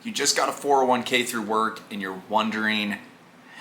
You just got a 401k through work and you're wondering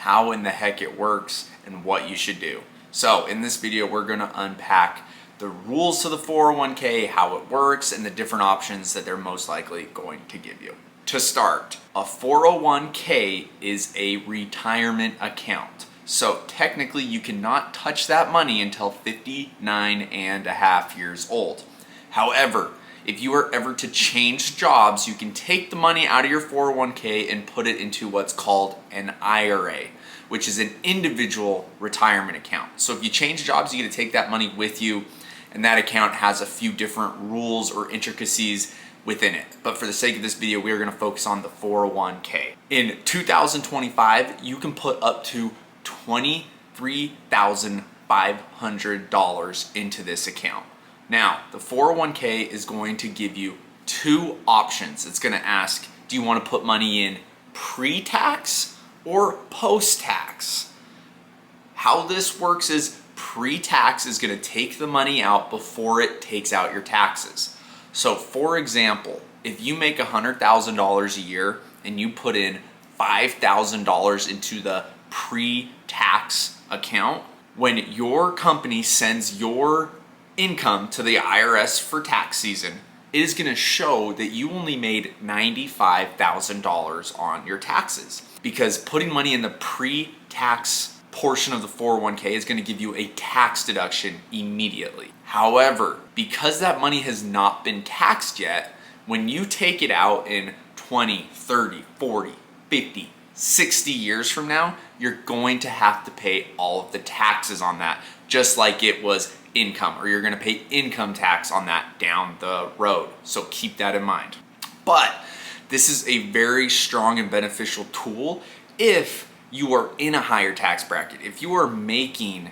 how in the heck it works and what you should do. So in this video, we're gonna unpack the rules to the 401k, how it works, and the different options that they're most likely going to give you. To start, a 401k is a retirement account. So technically you cannot touch that money until 59 and a half years old. However, if you are ever to change jobs, you can take the money out of your 401k and put it into what's called an IRA, which is an individual retirement account. So if you change jobs, you get to take that money with you, and that account has a few different rules or intricacies within it. But for the sake of this video, we are gonna focus on the 401k. In 2025, you can put up to $23,500 into this account. Now, the 401k is going to give you two options. It's going to ask, do you want to put money in pre-tax or post-tax? How this works is pre-tax is going to take the money out before it takes out your taxes. So for example, if you make $100,000 a year and you put in $5,000 into the pre-tax account, when your company sends your income to the IRS for tax season, it is going to show that you only made $95,000 on your taxes, because putting money in the pre-tax portion of the 401k is going to give you a tax deduction immediately. However, because that money has not been taxed yet, when you take it out in 20, 30, 40, 50, 60 years from now, you're going to have to pay all of the taxes on that, just like it was income, or you're going to pay income tax on that down the road. So keep that in mind. But this is a very strong and beneficial tool if you are in a higher tax bracket, if you are making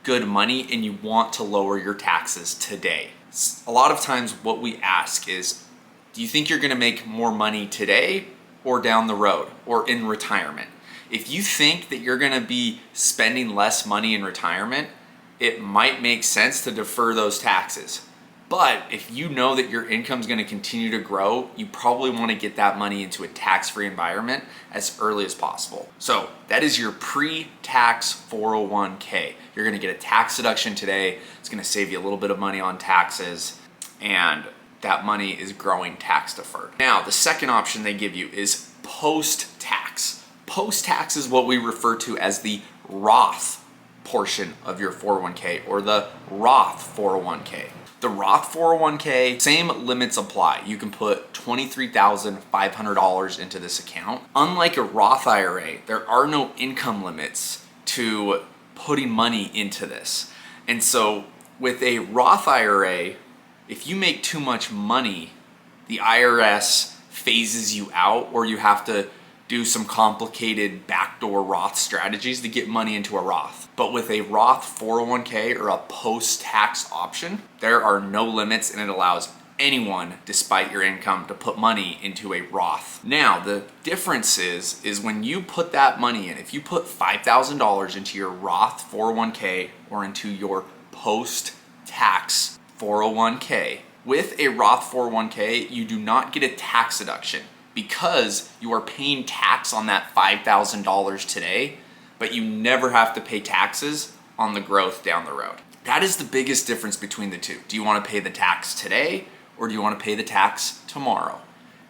good money and you want to lower your taxes today. A lot of times what we ask is, do you think you're going to make more money today or down the road or in retirement? If you think that you're going to be spending less money in retirement, it might make sense to defer those taxes. But if you know that your income is going to continue to grow, you probably want to get that money into a tax-free environment as early as possible. So that is your pre-tax 401k. You're going to get a tax deduction today. It's going to save you a little bit of money on taxes, and that money is growing tax deferred. Now, the second option they give you is post-tax. Post-tax is what we refer to as the Roth portion of your 401k, or the Roth 401k. The Roth 401k, same limits apply. You can put $23,500 into this account. Unlike a Roth IRA, there are no income limits to putting money into this. And so with a Roth IRA, if you make too much money, the IRS phases you out, or you have to do some complicated backdoor Roth strategies to get money into a Roth. But with a Roth 401k or a post-tax option, there are no limits, and it allows anyone, despite your income, to put money into a Roth. Now, the difference is when you put that money in, if you put $5,000 into your Roth 401k or into your post-tax 401k, with a Roth 401k, you do not get a tax deduction, because you are paying tax on that $5,000 today, but you never have to pay taxes on the growth down the road. That is the biggest difference between the two. Do you want to pay the tax today, or do you want to pay the tax tomorrow?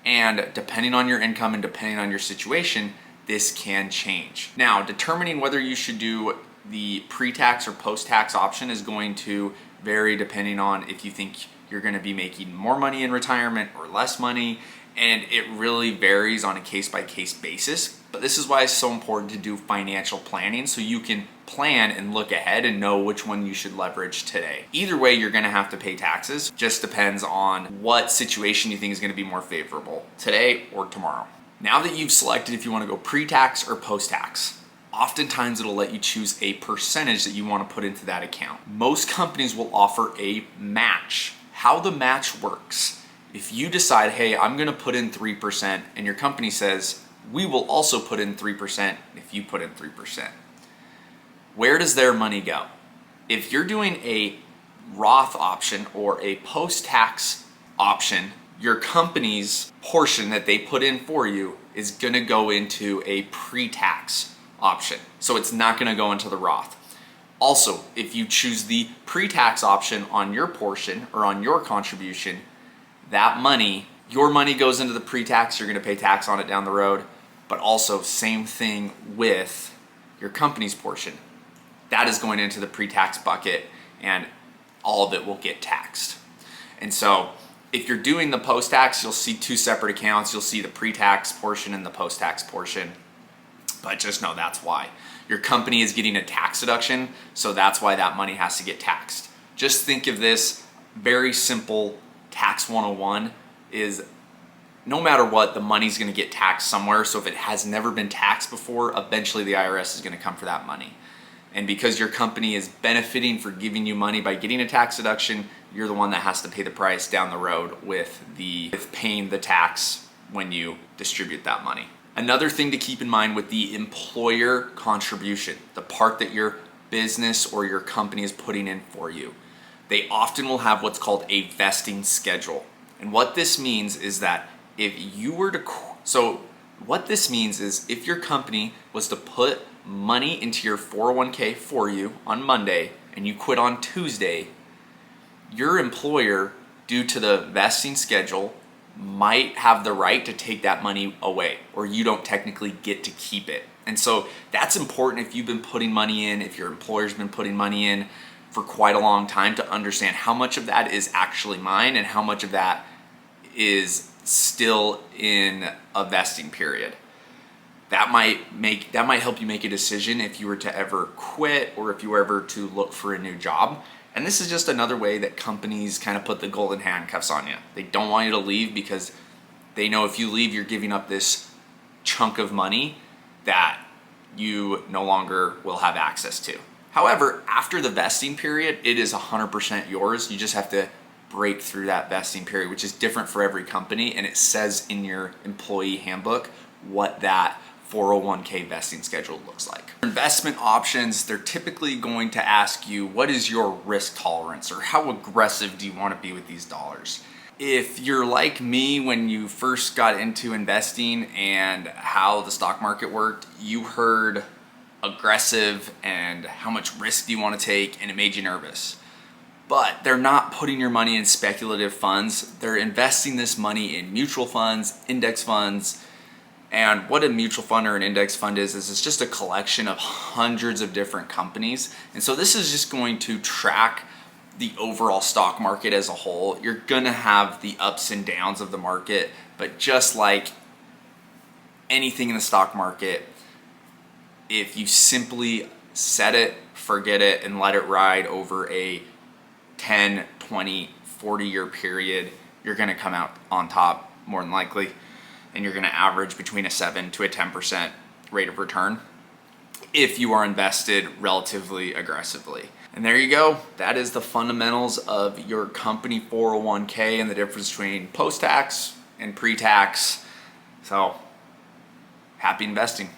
And depending on your income and depending on your situation, this can change. Now, determining whether you should do the pre-tax or post-tax option is going to vary depending on if you think you're going to be making more money in retirement or less money. And it really varies on a case-by-case basis. But this is why it's so important to do financial planning, so you can plan and look ahead and know which one you should leverage today. Either way, you're gonna have to pay taxes. Just depends on what situation you think is gonna be more favorable, today or tomorrow. Now that you've selected if you wanna go pre-tax or post-tax, oftentimes it'll let you choose a percentage that you wanna put into that account. Most companies will offer a match. How the match works: if you decide, hey, I'm gonna put in 3%, and your company says, we will also put in 3% if you put in 3%. Where does their money go? If you're doing a Roth option or a post-tax option, your company's portion that they put in for you is gonna go into a pre-tax option. So it's not gonna go into the Roth. Also, if you choose the pre-tax option on your portion or on your contribution, that money, your money goes into the pre-tax, you're gonna pay tax on it down the road, but also same thing with your company's portion. That is going into the pre-tax bucket and all of it will get taxed. And so if you're doing the post-tax, you'll see two separate accounts. You'll see the pre-tax portion and the post-tax portion, but just know that's why. Your company is getting a tax deduction, so that's why that money has to get taxed. Just think of this very simple tax 101 is no matter what, the money's gonna get taxed somewhere. So if it has never been taxed before, eventually the IRS is gonna come for that money. And because your company is benefiting for giving you money by getting a tax deduction, you're the one that has to pay the price down the road with paying the tax when you distribute that money. Another thing to keep in mind with the employer contribution, the part that your business or your company is putting in for you, they often will have what's called a vesting schedule. And what this means is that if your company was to put money into your 401k for you on Monday and you quit on Tuesday, your employer, due to the vesting schedule, might have the right to take that money away, or you don't technically get to keep it. And so that's important if you've been putting money in, if your employer's been putting money in for quite a long time, to understand how much of that is actually mine and how much of that is still in a vesting period. That might help you make a decision if you were to ever quit or if you were ever to look for a new job. And this is just another way that companies kind of put the golden handcuffs on you. They don't want you to leave because they know if you leave, you're giving up this chunk of money that you no longer will have access to. However, after the vesting period, it is 100% yours. You just have to break through that vesting period, which is different for every company. And it says in your employee handbook what that 401k vesting schedule looks like. Investment options, they're typically going to ask you, what is your risk tolerance, or how aggressive do you want to be with these dollars? If you're like me when you first got into investing and how the stock market worked, you heard aggressive and how much risk do you want to take, and it made you nervous. But they're not putting your money in speculative funds. They're investing this money in mutual funds, index funds. And what a mutual fund or an index fund is it's just a collection of hundreds of different companies. And so this is just going to track the overall stock market as a whole. You're gonna have the ups and downs of the market, but just like anything in the stock market, if you simply set it, forget it, and let it ride over a 10, 20, 40-year period, you're gonna come out on top more than likely. And you're gonna average between a 7 to a 10% rate of return if you are invested relatively aggressively. And there you go. That is the fundamentals of your company 401k and the difference between post-tax and pre-tax. So, happy investing.